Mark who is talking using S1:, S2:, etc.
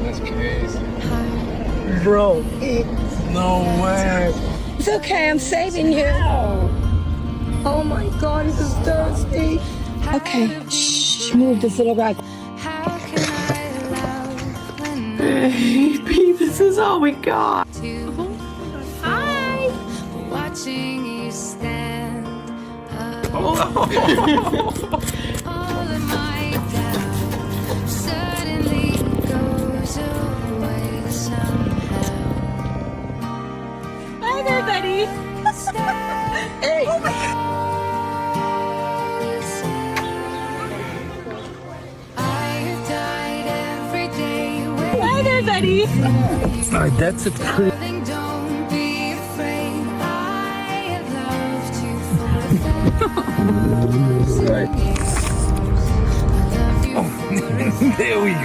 S1: That's crazy.
S2: Bro,
S1: No way.
S2: it's okay. I'm saving you. Oh my God, he's thirsty. Okay, shh, move this little rag. Baby, this is all we got. Hi.
S3: Watching you stand
S2: Oh.
S3: all of my doubt suddenly goes away somehow.
S2: Hi there, buddy. Hey.
S3: I have died every day.
S2: Hi there, buddy.
S1: That's a pretty.
S3: Darling, don't be afraid. I have loved you for
S1: Right.
S3: I love you for
S1: There we go.